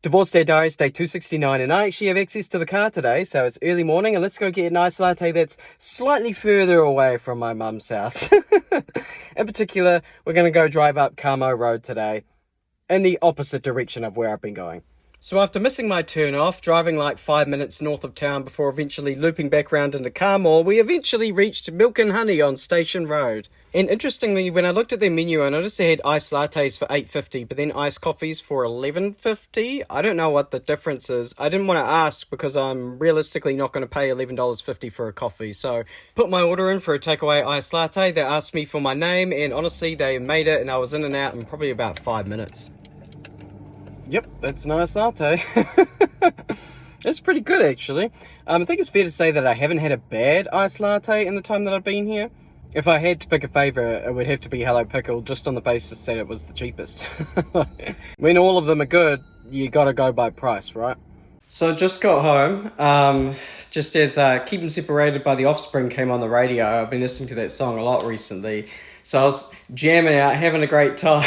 Divorce Day Diaries, day 269, and I actually have access to the car today, so it's early morning, and let's go get an iced latte that's slightly further away from my mum's house. In particular, we're going to go drive up Carmo Road today, in the opposite direction of where I've been going. So after missing my turn off, driving like 5 minutes north of town before eventually looping back round into Carmore, we eventually reached Milk and Honey on Station Road. And interestingly, when I looked at their menu, I noticed they had iced lattes for $8.50, but then iced coffees for $11.50. I don't know what the difference is. I didn't want to ask because I'm realistically not going to pay $11.50 for a coffee. So put my order in for a takeaway iced latte. They asked me for my name, and honestly, they made it, and I was in and out in probably about 5 minutes. Yep, that's a nice latte. It's pretty good, actually. I think it's fair to say that I haven't had a bad iced latte in the time that I've been here. If I had to pick a favourite, it would have to be Hello Pickle, just on the basis that it was the cheapest. When all of them are good, you gotta go by price, right? So just got home, just as Keeping Separated by The Offspring came on the radio. I've been listening to that song a lot recently. So I was jamming out, having a great time.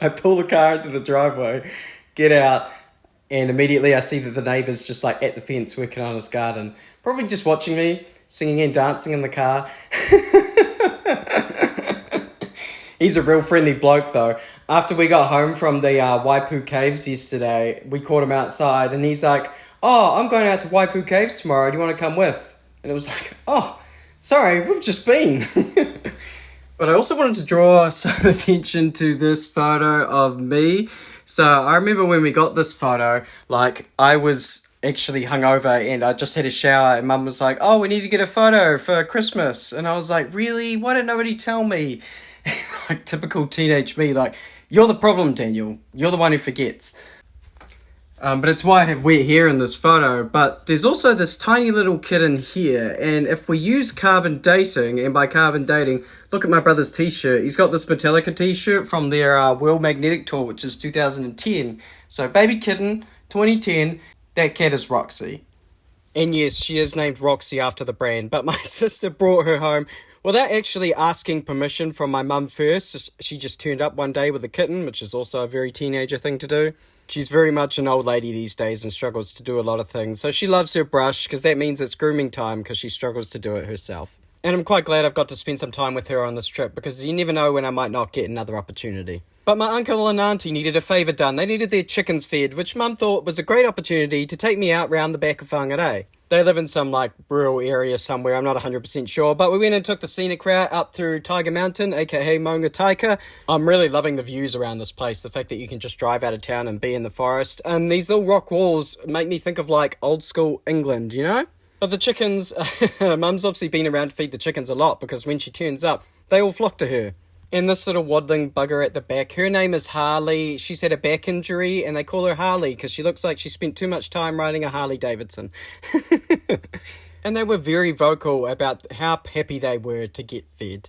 I pull the car into the driveway, get out, and immediately I see that the neighbour's just like at the fence working on his garden. Probably just watching me, singing and dancing in the car. He's a real friendly bloke though. After we got home from the Waipu Caves yesterday, we caught him outside and he's like, "Oh, I'm going out to Waipu Caves tomorrow. Do you want to come with?" And it was like, "Oh, sorry, we've just been." But I also wanted to draw some attention to this photo of me. So I remember when we got this photo, like I was actually hungover and I just had a shower and mum was like, "Oh, we need to get a photo for Christmas." And I was like, "Really? Why didn't nobody tell me?" Like typical teenage me, like, "You're the problem, Daniel. You're the one who forgets." But it's why I have wet hair in this photo. But there's also this tiny little kid in here. And if we use carbon dating, and by carbon dating, look at my brother's t-shirt. He's got this Metallica t-shirt from their World Magnetic Tour, which is 2010. So baby kitten, 2010. That cat is Roxy. And yes, she is named Roxy after the brand, but my sister brought her home without actually asking permission from my mum first. She just turned up one day with a kitten, which is also a very teenager thing to do. She's very much an old lady these days and struggles to do a lot of things. So she loves her brush because that means it's grooming time because she struggles to do it herself. And I'm quite glad I've got to spend some time with her on this trip because you never know when I might not get another opportunity. But my uncle and auntie needed a favour done. They needed their chickens fed, which mum thought was a great opportunity to take me out round the back of Whangarei. They live in some rural area somewhere, I'm not 100% sure, but we went and took the scenic route up through Tiger Mountain, aka Maunga Taika. I'm really loving the views around this place, the fact that you can just drive out of town and be in the forest. And these little rock walls make me think of old school England, you know? But the chickens, mum's obviously been around to feed the chickens a lot because when she turns up, they all flock to her. And this little waddling bugger at the back, her name is Harley. She's had a back injury and they call her Harley because she looks like she spent too much time riding a Harley Davidson. And they were very vocal about how happy they were to get fed.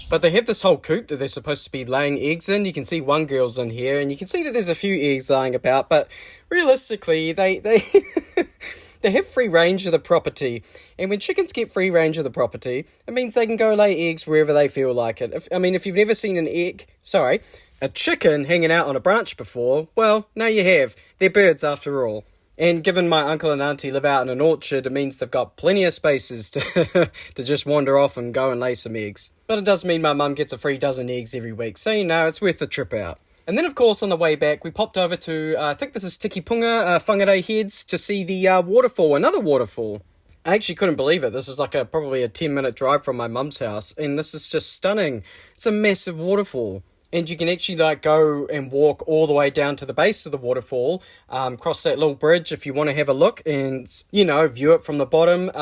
But they have this whole coop that they're supposed to be laying eggs in. You can see one girl's in here and you can see that there's a few eggs lying about. But realistically, they they have free range of the property. And when chickens get free range of the property, it means they can go lay eggs wherever they feel like it. If you've never seen a chicken hanging out on a branch before, well, now you have. They're birds after all. And given my uncle and auntie live out in an orchard, it means they've got plenty of spaces to to just wander off and go and lay some eggs. But it does mean my mum gets a free dozen eggs every week, so it's worth the trip out. And then, of course, on the way back, we popped over to, I think this is Tikipunga, Whangarei Heads, to see the waterfall, another waterfall. I actually couldn't believe it. This is probably a 10-minute drive from my mum's house, and this is just stunning. It's a massive waterfall. And you can actually go and walk all the way down to the base of the waterfall, cross that little bridge if you want to have a look and, view it from the bottom.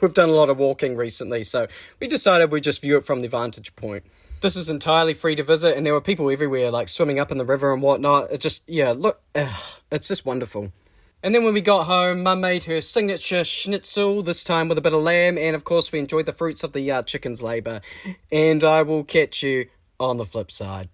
We've done a lot of walking recently, so we decided we'd just view it from the vantage point. This is entirely free to visit, and there were people everywhere, swimming up in the river and whatnot. It's just wonderful. And then when we got home, Mum made her signature schnitzel, this time with a bit of lamb, and of course we enjoyed the fruits of the chicken's labour. And I will catch you on the flip side.